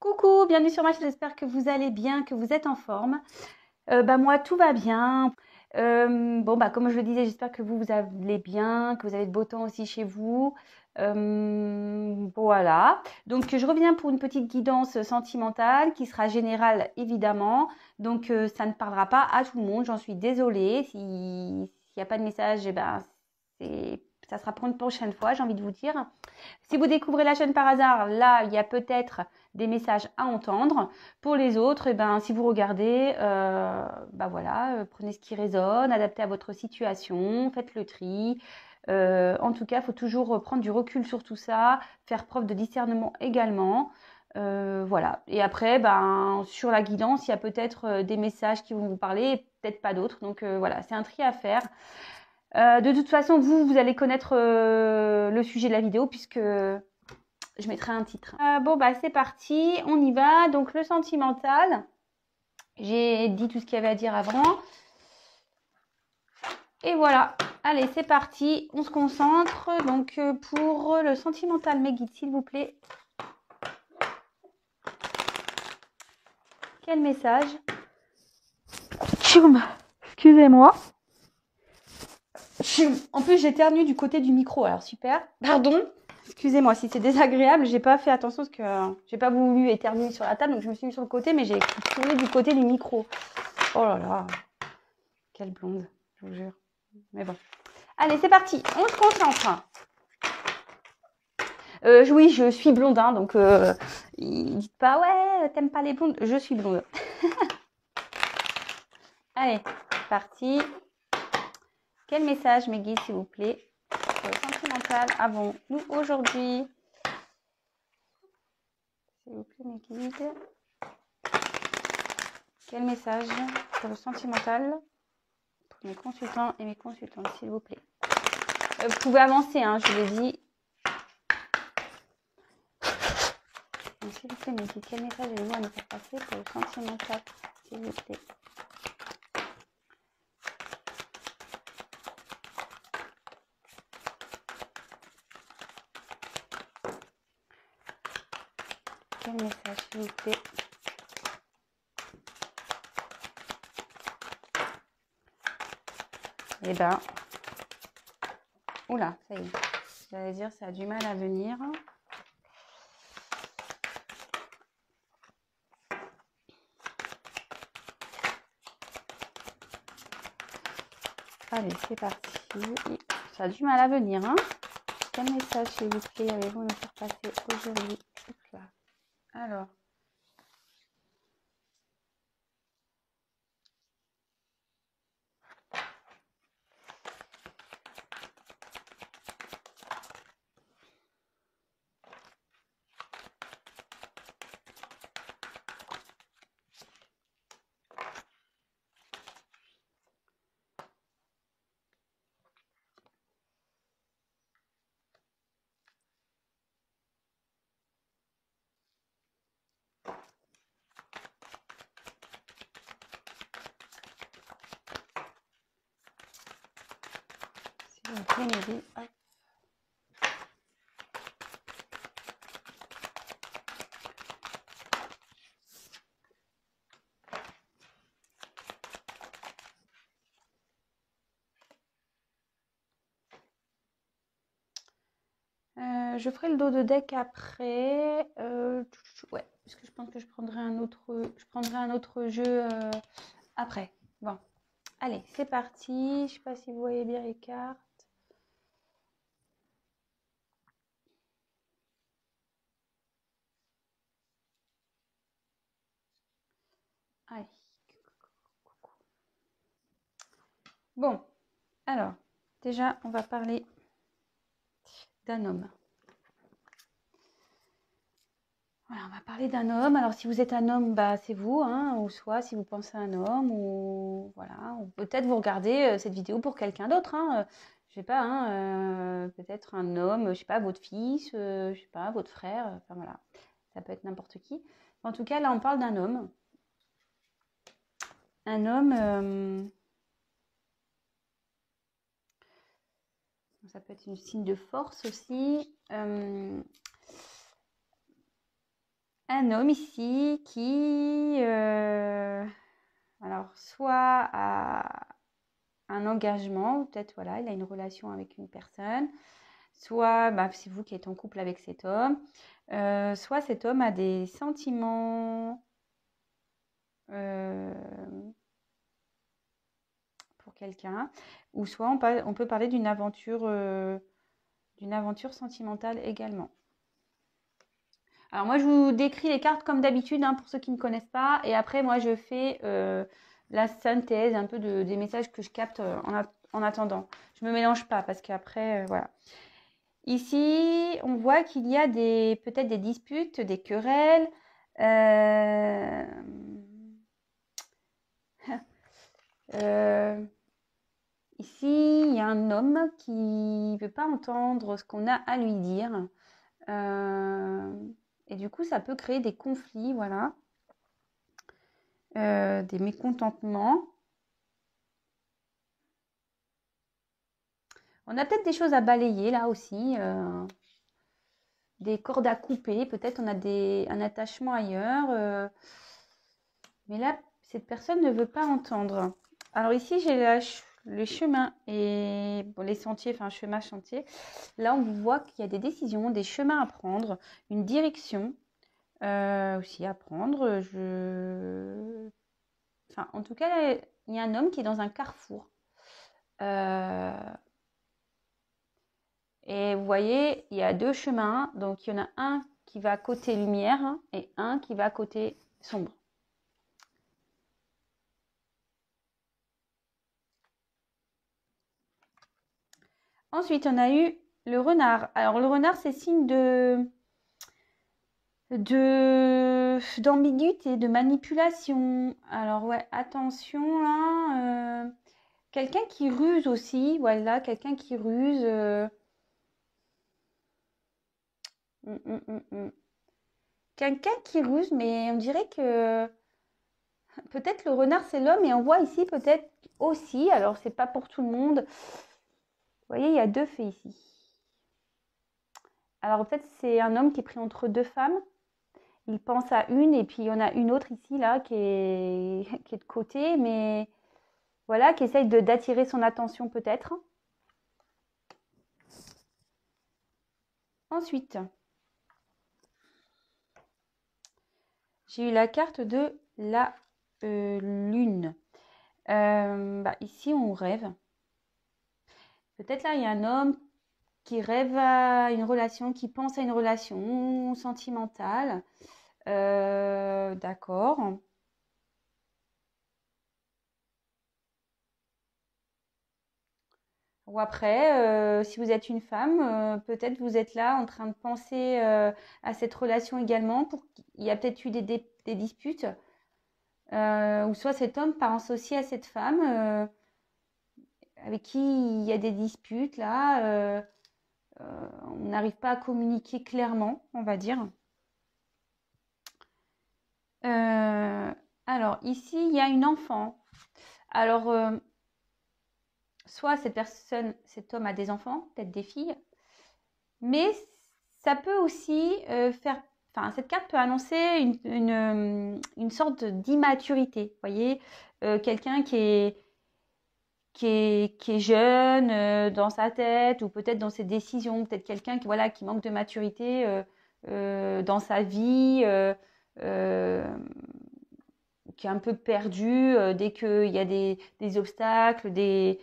Coucou, bienvenue sur ma chaîne, j'espère que vous allez bien, que vous êtes en forme. Moi, tout va bien. Comme je le disais, j'espère que vous allez bien, que vous avez de beau temps aussi chez vous. Voilà. Donc, je reviens pour une petite guidance sentimentale qui sera générale, évidemment. Donc, ça ne parlera pas à tout le monde, j'en suis désolée. S'il n'y a pas de message, ça sera pour une prochaine fois, j'ai envie de vous dire. Si vous découvrez la chaîne par hasard, là, il y a peut-être des messages à entendre. Pour les autres, si vous regardez, prenez ce qui résonne, adaptez à votre situation, faites le tri. En tout cas, il faut toujours prendre du recul sur tout ça, faire preuve de discernement également. Voilà. Et après, sur la guidance, il y a peut-être des messages qui vont vous parler et peut-être pas d'autres. Donc voilà, c'est un tri à faire. De toute façon, vous allez connaître le sujet de la vidéo puisque je mettrai un titre. C'est parti, on y va. Donc, le sentimental. J'ai dit tout ce qu'il y avait à dire avant. Et voilà. Allez, c'est parti. On se concentre. Donc, pour le sentimental, mes guides, s'il vous plaît. Quel message? Tchoum. Excusez-moi. En plus, j'éternue du côté du micro. Alors, super. Pardon. Excusez-moi si c'est désagréable, j'ai pas fait attention parce que j'ai pas voulu éternuer sur la table, donc je me suis mis sur le côté, mais j'ai tourné du côté du micro. Oh là là, quelle blonde, je vous jure. Mais bon. Allez, c'est parti, on se concentre. Oui, je suis blonde, hein, donc dites pas ouais, t'aimes pas les blondes, je suis blonde. Allez, c'est parti. Quel message, mes guides, s'il vous plaît, pour le sentimental avons-nous aujourd'hui? S'il vous plaît, mes guides. Quel message pour le sentimental pour mes consultants et mes consultantes, s'il vous plaît? Vous pouvez avancer, hein, je vous l'ai dit. S'il vous plaît, mes guides, quel message avez-vous à nous faire passer pour le sentimental, s'il vous plaît? Quel message, s'il vous plaît? Oula, ça y est. J'allais dire, ça a du mal à venir. Allez, c'est parti. Ça a du mal à venir, hein? Quel message, s'il vous plaît, avez-vous à nous faire passer aujourd'hui? Alors. S'il vous plaît, mes guides. Hop. Je ferai le dos de deck après. Ouais, parce que je pense que je prendrai un autre jeu après. Bon, allez, c'est parti. Je sais pas si vous voyez bien les cartes. Allez. Bon, alors, déjà, on va parler d'un homme. Voilà, on va parler d'un homme. Alors, si vous êtes un homme, c'est vous, hein, ou soit si vous pensez à un homme, ou voilà, ou peut-être vous regardez cette vidéo pour quelqu'un d'autre, hein, je sais pas, hein, peut-être un homme, je sais pas, votre fils, je sais pas, votre frère, enfin voilà, ça peut être n'importe qui. En tout cas, là, on parle d'un homme. Un homme, ça peut être un signe de force aussi. un homme ici qui, alors, soit a un engagement, peut-être, voilà, il a une relation avec une personne, soit bah, c'est vous qui êtes en couple avec cet homme, soit cet homme a des sentiments pour quelqu'un, ou soit on peut parler d'une aventure sentimentale également. Alors moi, je vous décris les cartes comme d'habitude, hein, pour ceux qui ne connaissent pas, et après, moi, je fais la synthèse un peu des messages que je capte en attendant. Je ne me mélange pas, parce qu'après, voilà. Ici, on voit qu'il y a peut-être des disputes, des querelles. Euh, euh, Ici, il y a un homme qui ne veut pas entendre ce qu'on a à lui dire. Et du coup, ça peut créer des conflits, voilà. Des mécontentements. On a peut-être des choses à balayer là aussi. Des cordes à couper. Peut-être on a un attachement ailleurs. Mais là, cette personne ne veut pas entendre. Alors ici, j'ai les chemins et bon, les sentiers, enfin chemin, chantier. Là, on voit qu'il y a des décisions, des chemins à prendre, une direction aussi à prendre. Enfin, en tout cas, il y a un homme qui est dans un carrefour. Et vous voyez, il y a deux chemins. Donc, il y en a un qui va côté lumière et un qui va côté sombre. Ensuite, on a eu le renard. Alors, le renard, c'est signe d'ambiguïté, de manipulation. Alors, ouais, attention là. Quelqu'un qui ruse aussi. Voilà, quelqu'un qui ruse. Hum, hum, hum, hum. Quelqu'un qui ruse, mais on dirait que peut-être le renard, c'est l'homme. Et on voit ici peut-être aussi. Alors, c'est pas pour tout le monde. Vous voyez, il y a deux faits ici. Alors, peut-être c'est un homme qui est pris entre deux femmes. Il pense à une et puis il y en a une autre ici, là, qui est de côté, mais voilà, qui essaye d'attirer son attention peut-être. Ensuite, j'ai eu la carte de la lune. Bah, ici, on rêve. Peut-être là, il y a un homme qui rêve à une relation, qui pense à une relation sentimentale. D'accord. Ou après, si vous êtes une femme, peut-être vous êtes là en train de penser à cette relation également. Il y a peut-être eu des disputes. Ou soit cet homme pense aussi à cette femme avec qui il y a des disputes là. On n'arrive pas à communiquer clairement, on va dire. Alors ici, il y a une enfant. Alors, soit cet homme a des enfants, peut-être des filles, mais ça peut aussi faire. Enfin, cette carte peut annoncer une sorte d'immaturité. Vous voyez, quelqu'un qui est jeune dans sa tête ou peut-être dans ses décisions, peut-être quelqu'un voilà, qui manque de maturité dans sa vie, qui est un peu perdu dès qu'il y a des obstacles, des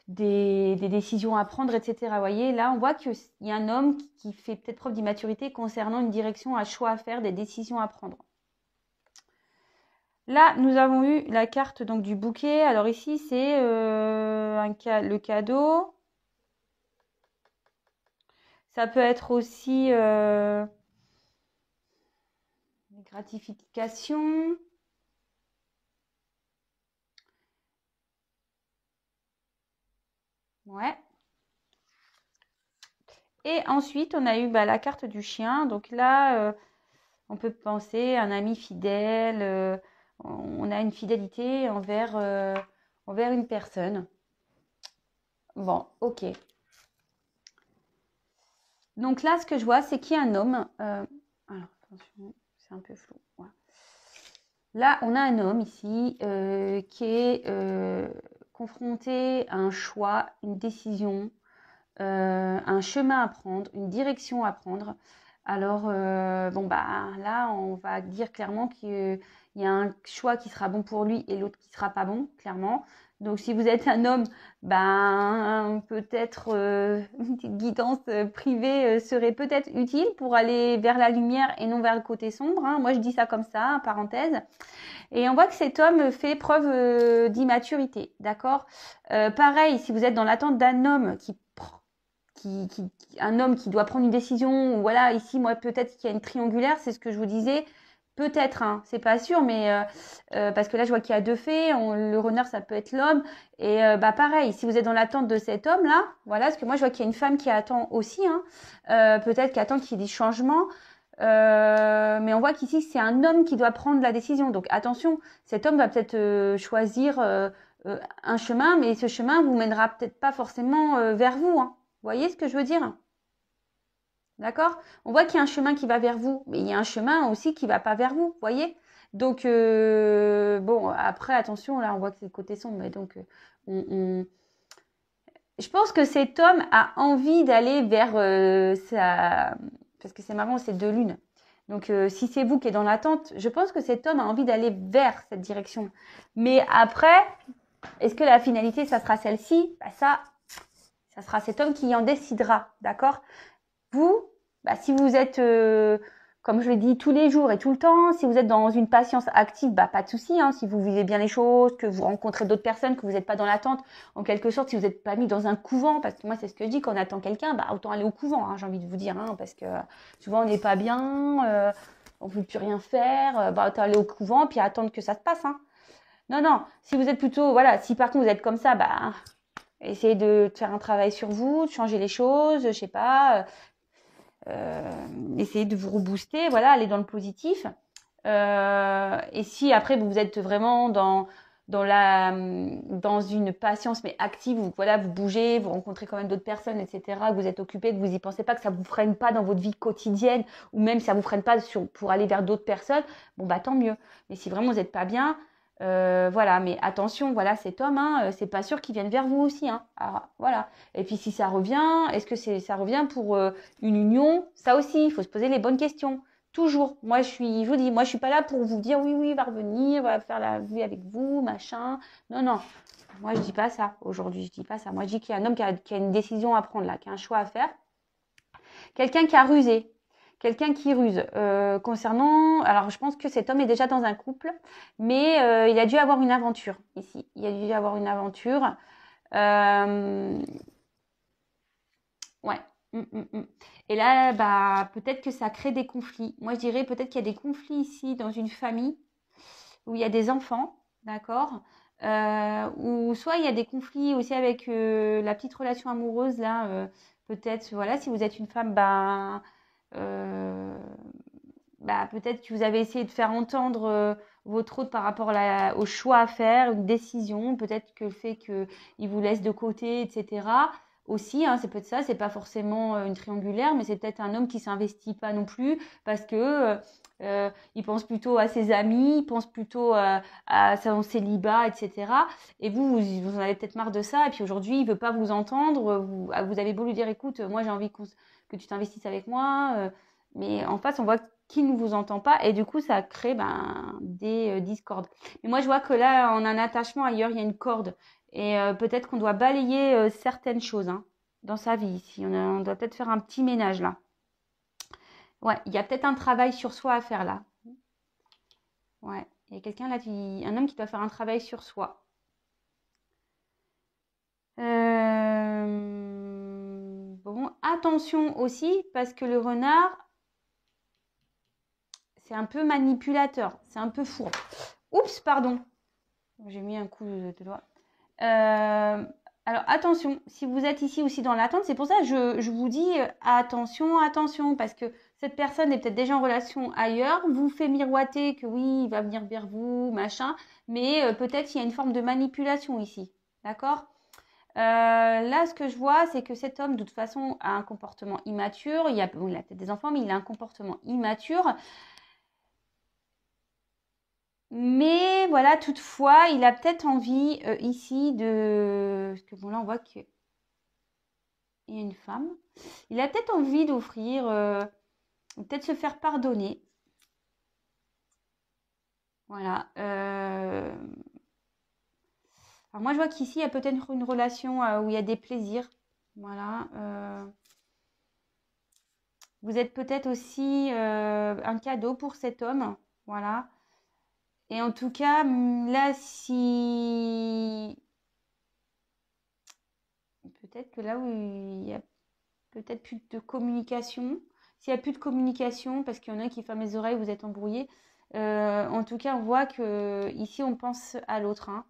décisions à prendre, etc. Vous voyez, là, on voit qu'il y a un homme qui fait peut-être preuve d'immaturité concernant une direction, un choix à faire, des décisions à prendre. Là, nous avons eu la carte donc du bouquet. Alors ici, c'est le cadeau. Ça peut être aussi gratification. Ouais. Et ensuite, on a eu la carte du chien. Donc là, on peut penser à un ami fidèle. On a une fidélité envers une personne. Bon, ok. Donc là, ce que je vois, c'est qu'il y a un homme. Alors, attention, c'est un peu flou. Voilà. Là, on a un homme ici qui est confronté à un choix, une décision, un chemin à prendre, une direction à prendre. Alors, bon, bah, là, on va dire clairement qu'il y a un choix qui sera bon pour lui et l'autre qui sera pas bon, clairement. Donc, si vous êtes un homme, ben, peut-être une petite guidance privée serait peut-être utile pour aller vers la lumière et non vers le côté sombre. Hein. Moi, je dis ça comme ça, parenthèse. Et on voit que cet homme fait preuve d'immaturité, d'accord. Pareil, si vous êtes dans l'attente d'un homme un homme qui doit prendre une décision, ou voilà, ici, moi, peut-être qu'il y a une triangulaire, c'est ce que je vous disais, peut-être, hein, c'est pas sûr, mais parce que là, je vois qu'il y a deux faits, le renard, ça peut être l'homme, et bah pareil, si vous êtes dans l'attente de cet homme-là, voilà, parce que moi, je vois qu'il y a une femme qui attend aussi, hein, peut-être qui attend qu'il y ait des changements, mais on voit qu'ici, c'est un homme qui doit prendre la décision, donc attention, cet homme va peut-être choisir un chemin, mais ce chemin vous mènera peut-être pas forcément vers vous, hein. Vous voyez ce que je veux dire? D'accord? On voit qu'il y a un chemin qui va vers vous, mais il y a un chemin aussi qui va pas vers vous. Vous voyez? Donc, bon, après, attention, là, on voit que c'est le côté sombre, mais donc, je pense que cet homme a envie d'aller vers sa... Parce que c'est marrant, c'est deux lunes. Donc, si c'est vous qui êtes dans l'attente, je pense que cet homme a envie d'aller vers cette direction. Mais après, est-ce que la finalité, ça sera celle-ci? Bah, ça sera cet homme qui en décidera, d'accord? Vous, bah, si vous êtes, comme je l'ai dit, tous les jours et tout le temps, si vous êtes dans une patience active, bah, pas de souci, hein, si vous vivez bien les choses, que vous rencontrez d'autres personnes, que vous n'êtes pas dans l'attente, en quelque sorte, si vous n'êtes pas mis dans un couvent, parce que moi, c'est ce que je dis, quand on attend quelqu'un, bah, autant aller au couvent, hein, j'ai envie de vous dire, hein, parce que souvent, on n'est pas bien, on ne veut plus rien faire, bah, autant aller au couvent, puis attendre que ça se passe, hein. Non, non, si vous êtes plutôt, voilà, si par contre vous êtes comme ça, bah, essayez de faire un travail sur vous, de changer les choses, je sais pas, essayez de vous rebooster, voilà, aller dans le positif. Et si après vous êtes vraiment dans une patience mais active, où voilà, vous bougez, vous rencontrez quand même d'autres personnes, etc., que vous êtes occupé, que vous y pensez pas, que ça vous freine pas dans votre vie quotidienne, ou même ça vous freine pas pour aller vers d'autres personnes, bon bah tant mieux. Mais si vraiment vous n'êtes pas bien, voilà, mais attention, voilà, cet homme, hein, c'est pas sûr qu'il vienne vers vous aussi, hein. Alors, voilà. Et puis si ça revient, est-ce que ça revient pour une union? Ça aussi, il faut se poser les bonnes questions. Toujours. Moi, je vous dis, moi, je suis pas là pour vous dire oui, oui, il va revenir, va faire la vie avec vous, machin. Non, non. Moi, je dis pas ça aujourd'hui. Je dis pas ça. Moi, je dis qu'il y a un homme qui a une décision à prendre là, qui a un choix à faire. Quelqu'un qui a rusé. Quelqu'un qui ruse. Concernant, alors je pense que cet homme est déjà dans un couple, mais il a dû avoir une aventure ici. Il a dû avoir une aventure. Ouais. Et là, bah, peut-être que ça crée des conflits. Moi, je dirais peut-être qu'il y a des conflits ici dans une famille où il y a des enfants, d'accord? Ou soit il y a des conflits aussi avec la petite relation amoureuse là. Peut-être, voilà, si vous êtes une femme, euh, bah, peut-être que vous avez essayé de faire entendre votre autre par rapport au choix à faire, une décision. Peut-être que le fait qu'il vous laisse de côté, etc. Aussi, hein, c'est peut-être ça, c'est pas forcément une triangulaire, mais c'est peut-être un homme qui s'investit pas non plus parce que il pense plutôt à ses amis, il pense plutôt à son célibat, etc. Et vous en avez peut-être marre de ça, et puis aujourd'hui, il veut pas vous entendre. Vous avez beau lui dire, écoute, moi j'ai envie que tu t'investisses avec moi, mais en face, on voit qu'il ne vous entend pas, et du coup, ça crée des discordes. Mais moi, je vois que là, on a un attachement ailleurs, il y a une corde, et peut-être qu'on doit balayer certaines choses hein, dans sa vie ici. On doit peut-être faire un petit ménage là. Ouais, il y a peut-être un travail sur soi à faire là. Ouais, il y a quelqu'un là, un homme qui doit faire un travail sur soi. Bon, attention aussi, parce que le renard, c'est un peu manipulateur, c'est un peu fourbe. Oups, pardon. J'ai mis un coup de doigt. Alors attention, si vous êtes ici aussi dans l'attente, c'est pour ça que je vous dis attention, attention, parce que cette personne est peut-être déjà en relation ailleurs, vous fait miroiter que oui, il va venir vers vous, machin, mais peut-être il y a une forme de manipulation ici, d'accord? Là, ce que je vois, c'est que cet homme, de toute façon, a un comportement immature. Il a peut-être des enfants, mais il a un comportement immature. Mais voilà, toutefois, il a peut-être envie ici de... Parce que bon, là, on voit qu'il y a une femme. Il a peut-être envie d'offrir, peut-être se faire pardonner. Voilà. Alors moi, je vois qu'ici, il y a peut-être une relation où il y a des plaisirs. Voilà. Vous êtes peut-être aussi un cadeau pour cet homme. Voilà. Et en tout cas, là, si... Peut-être que là où il y a peut-être plus de communication. S'il n'y a plus de communication, parce qu'il y en a qui ferment les oreilles, vous êtes embrouillés. En tout cas, on voit que ici, on pense à l'autre. Hein.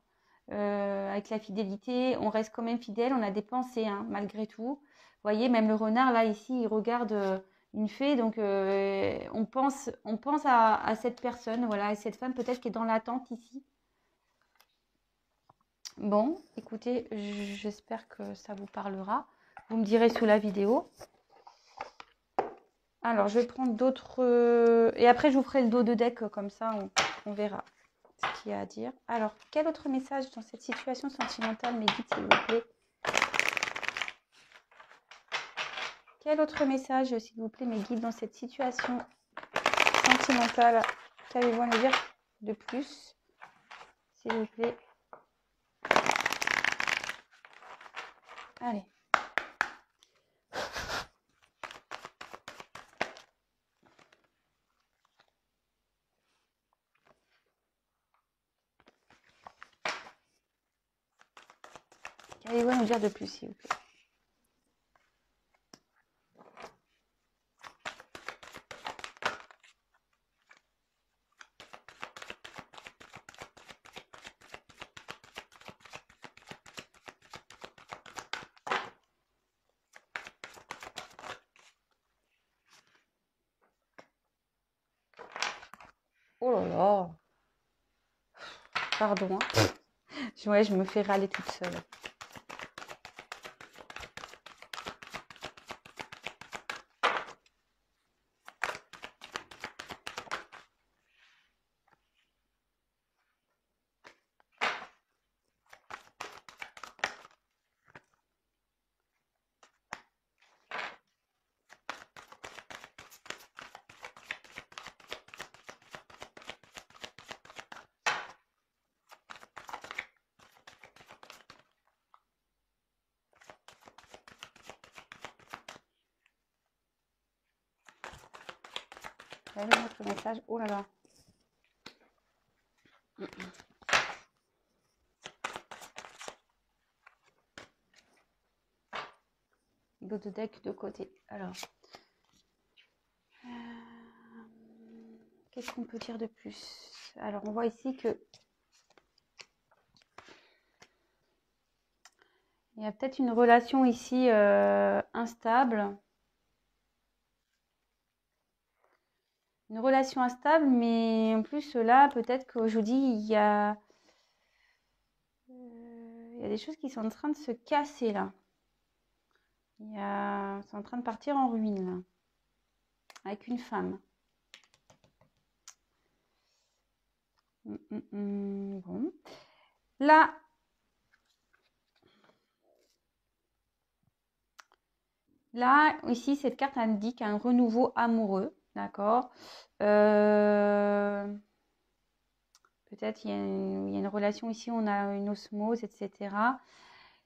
Avec la fidélité, on reste quand même fidèle. On a des pensées, hein, malgré tout. Vous voyez, même le renard, là, ici, il regarde une fée. Donc, on pense à cette personne, voilà, à cette femme peut-être qui est dans l'attente ici. Bon, écoutez, j'espère que ça vous parlera. Vous me direz sous la vidéo. Alors, je vais prendre d'autres... Et après, je vous ferai le dos de deck, comme ça, on verra ce qu'il y a à dire. Alors, quel autre message dans cette situation sentimentale, mes guides, s'il vous plaît? Quel autre message, s'il vous plaît, mes guides, dans cette situation sentimentale? Qu'avez-vous à me dire de plus, s'il vous plaît? Allez. Qu'avez-vous à nous dire de plus, s'il vous plaît? Oh là là. Pardon. Hein. Ouais, je me fais râler toute seule. Quel est votre message? Oh là là. Dos de deck de côté. Alors, qu'est-ce qu'on peut dire de plus? Alors, on voit ici que il y a peut-être une relation ici instable. Une relation instable, mais en plus là, peut-être qu'aujourd'hui, il y a des choses qui sont en train de se casser là. C'est en train de partir en ruine là. Avec une femme. Bon. Là, ici, cette carte indique un renouveau amoureux. D'accord. Peut-être il y a une relation ici, on a une osmose, etc.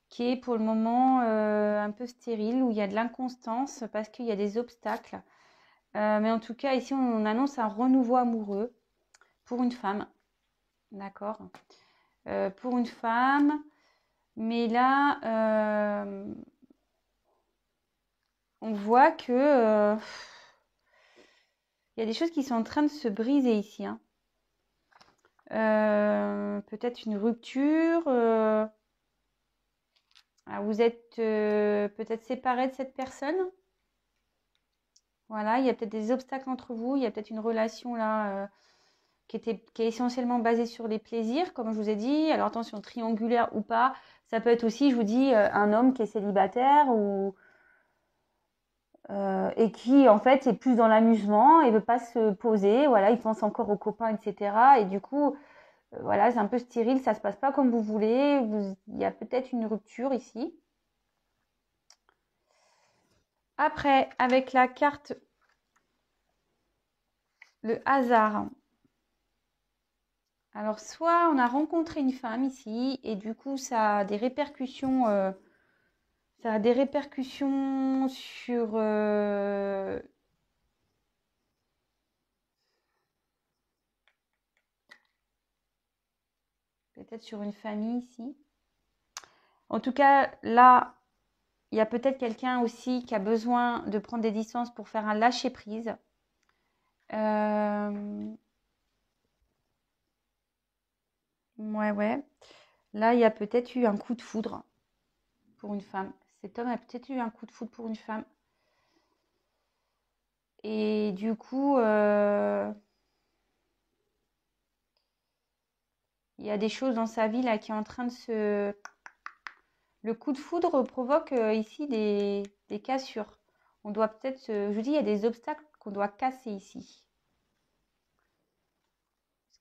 Qui est pour le moment un peu stérile, où il y a de l'inconstance parce qu'il y a des obstacles. Mais en tout cas, ici, on annonce un renouveau amoureux pour une femme. D'accord. Pour une femme. Mais là, on voit que il y a des choses qui sont en train de se briser ici. Hein. Peut-être une rupture. Vous êtes peut-être séparés de cette personne. Voilà, il y a peut-être des obstacles entre vous. Il y a peut-être une relation là qui est essentiellement basée sur les plaisirs, comme je vous ai dit. Alors attention, triangulaire ou pas, Ça peut être aussi, je vous dis, un homme qui est célibataire et qui, en fait, est plus dans l'amusement et veut pas se poser. Voilà, il pense encore aux copains, etc. Et du coup, voilà, c'est un peu stérile, ça se passe pas comme vous voulez. Il y a peut-être une rupture ici. Après, avec la carte, le hasard. Alors, soit on a rencontré une femme ici et du coup, ça a des répercussions. Ça a des répercussions sur peut-être sur une famille ici. En tout cas, là, il y a peut-être quelqu'un aussi qui a besoin de prendre des distances pour faire un lâcher-prise. Ouais, ouais. Là, il y a peut-être eu un coup de foudre pour une femme. Cet homme a peut-être eu un coup de foudre pour une femme. Et du coup, il y a des choses dans sa vie là qui est en train de se... Le coup de foudre provoque ici des cassures. On doit peut-être, je vous dis, il y a des obstacles qu'on doit casser ici.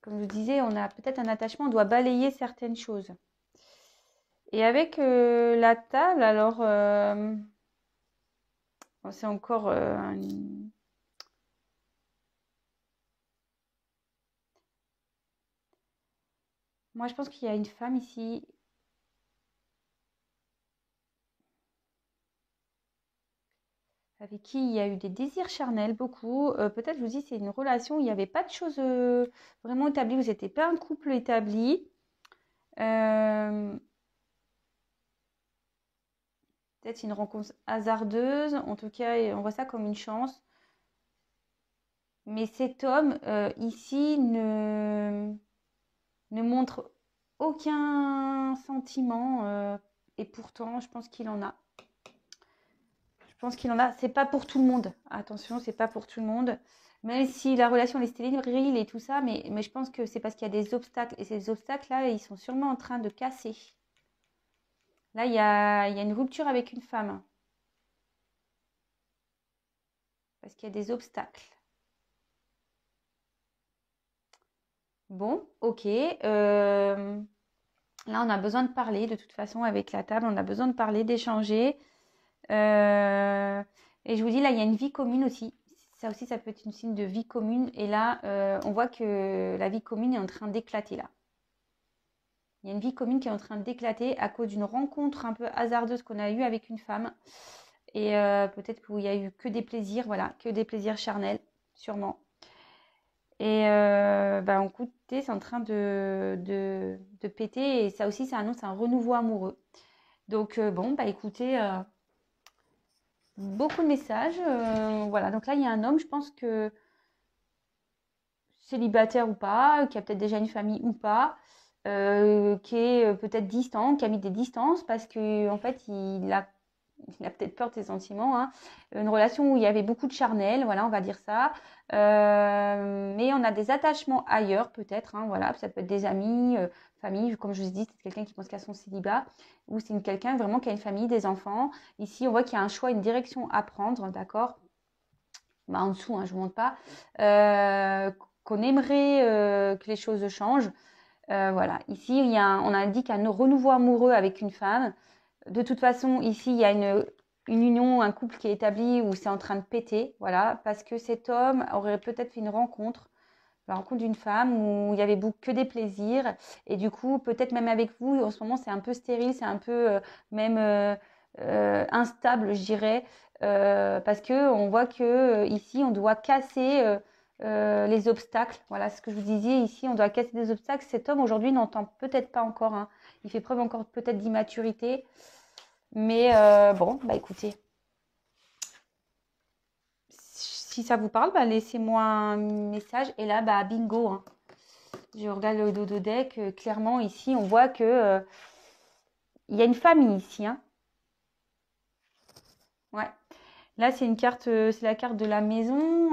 Comme je vous disais, on a peut-être un attachement, on doit balayer certaines choses. Et avec la table, alors, bon, c'est encore moi, je pense qu'il y a une femme ici avec qui il y a eu des désirs charnels, beaucoup. Peut-être, je vous dis, c'est une relation où il n'y avait pas de choses vraiment établies, vous n'étiez pas un couple établi. Euh, Peut-être une rencontre hasardeuse. En tout cas, on voit ça comme une chance. Mais cet homme, ici, ne montre aucun sentiment. Et pourtant, je pense qu'il en a. Je pense qu'il en a. C'est pas pour tout le monde. Attention, c'est pas pour tout le monde. Même si la relation est stérile et tout ça, mais je pense que c'est parce qu'il y a des obstacles. Et ces obstacles-là, ils sont sûrement en train de casser. Là, il y a une rupture avec une femme. Parce qu'il y a des obstacles. Bon, ok. Là, on a besoin de parler. De toute façon, avec la table, on a besoin de parler, d'échanger. Et je vous dis, là, il y a une vie commune aussi. Ça aussi, ça peut être une signe de vie commune. Et là, on voit que la vie commune est en train d'éclater là. Il y a une vie commune qui est en train d'éclater à cause d'une rencontre un peu hasardeuse qu'on a eue avec une femme. Et peut-être qu'il n'y a eu que des plaisirs, voilà, que des plaisirs charnels, sûrement. Et écoutez, c'est en train de péter. Et ça aussi, ça annonce un renouveau amoureux. Donc, écoutez, beaucoup de messages. Voilà, donc là, il y a un homme, je pense que célibataire ou pas, qui a peut-être déjà une famille ou pas, qui est peut-être distant, qui a mis des distances parce que en fait, il a peut-être peur de ses sentiments, hein. Une relation où il y avait beaucoup de charnel, voilà, on va dire ça. Mais on a des attachements ailleurs, peut-être, hein, voilà. Ça peut être des amis, famille, comme je vous ai dit, c'est quelqu'un qui pense qu'à son célibat, ou c'est quelqu'un vraiment qui a une famille, des enfants. Ici, on voit qu'il y a un choix, une direction à prendre, d'accord? En dessous, hein, je ne vous montre pas. Qu'on aimerait que les choses changent. Voilà, ici, on indique un renouveau amoureux avec une femme. De toute façon, ici, il y a une union, un couple qui est établi où c'est en train de péter, voilà, parce que cet homme aurait peut-être fait une rencontre, la rencontre d'une femme où il y avait que des plaisirs, et du coup, peut-être même avec vous, en ce moment, c'est un peu stérile, c'est un peu même instable, je dirais, parce que on voit que ici, on doit casser les obstacles. Voilà ce que je vous disais ici, on doit casser des obstacles. Cet homme aujourd'hui n'entend peut-être pas encore, hein. Il fait preuve encore peut-être d'immaturité. Mais écoutez, si ça vous parle, laissez-moi un message. Et là, bingo, hein. Je regarde le dodo deck. Clairement, ici, on voit que il y a une famille ici, hein. Ouais. Là, c'est une carte, c'est la carte de la maison.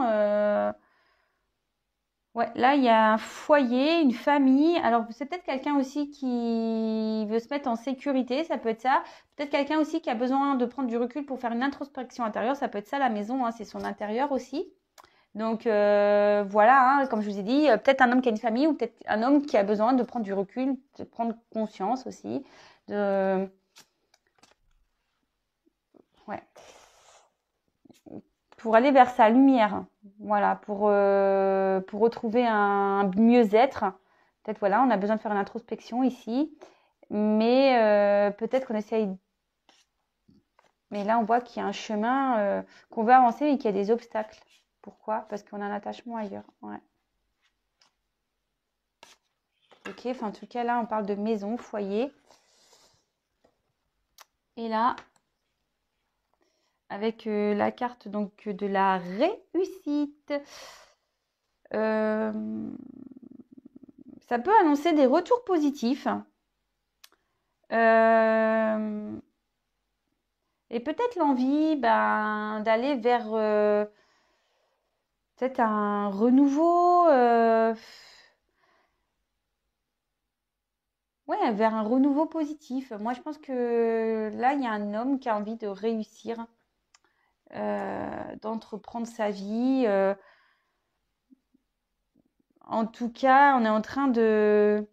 Ouais, là, il y a un foyer, une famille. Alors, c'est peut-être quelqu'un aussi qui veut se mettre en sécurité, ça peut être ça. Peut-être quelqu'un aussi qui a besoin de prendre du recul pour faire une introspection intérieure, ça peut être ça la maison, hein, c'est son intérieur aussi. Donc, voilà, hein, comme je vous ai dit, peut-être un homme qui a une famille ou peut-être un homme qui a besoin de prendre du recul, de prendre conscience aussi, de... Ouais, pour aller vers sa lumière. Voilà, pour retrouver un mieux-être. Peut-être, voilà, on a besoin de faire une introspection ici. Mais peut-être qu'on essaye. Mais là, on voit qu'il y a un chemin qu'on veut avancer et qu'il y a des obstacles. Pourquoi? Parce qu'on a un attachement ailleurs. Ouais. Ok, enfin, en tout cas, là, on parle de maison, foyer. Et là, avec la carte donc de la réussite, euh, ça peut annoncer des retours positifs. Euh, et peut-être l'envie d'aller vers peut-être un renouveau. Ouais, vers un renouveau positif. Moi, je pense que là, il y a un homme qui a envie de réussir, d'entreprendre sa vie. En tout cas, on est en train de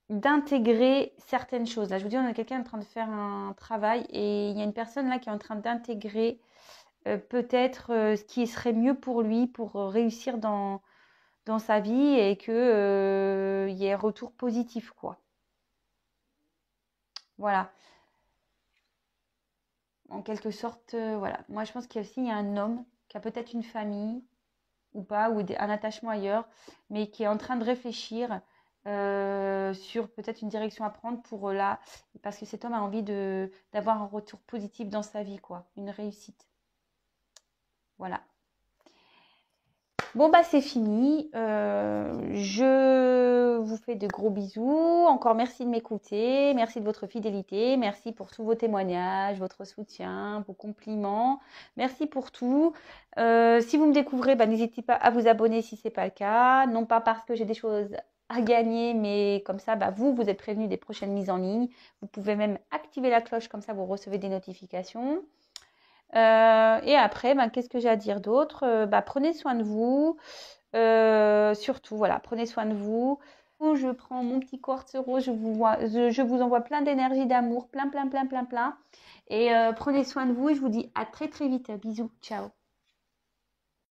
d'intégrer certaines choses. Là, je vous dis, on a quelqu'un en train de faire un travail et il y a une personne là qui est en train d'intégrer peut-être ce qui serait mieux pour lui pour réussir dans sa vie et que il y ait un retour positif, quoi. Voilà. En quelque sorte, voilà. Moi, je pense qu'il y a aussi il y a un homme qui a peut-être une famille ou pas, ou un attachement ailleurs, mais qui est en train de réfléchir sur peut-être une direction à prendre pour là, parce que cet homme a envie d'avoir un retour positif dans sa vie, quoi, une réussite. Voilà. Bon, bah, c'est fini. Je vous fais de gros bisous. Encore merci de m'écouter. Merci de votre fidélité. Merci pour tous vos témoignages, votre soutien, vos compliments. Merci pour tout. Si vous me découvrez, bah, n'hésitez pas à vous abonner si ce n'est pas le cas. Non pas parce que j'ai des choses à gagner, mais comme ça, bah, vous êtes prévenus des prochaines mises en ligne. Vous pouvez même activer la cloche, comme ça vous recevez des notifications. Et après, qu'est-ce que j'ai à dire d'autre? Prenez soin de vous. Surtout, voilà, prenez soin de vous. Je prends mon petit quartz rose, je vous envoie plein d'énergie, d'amour, plein, plein, plein, plein, plein. Et prenez soin de vous et je vous dis à très très vite. Bisous, ciao.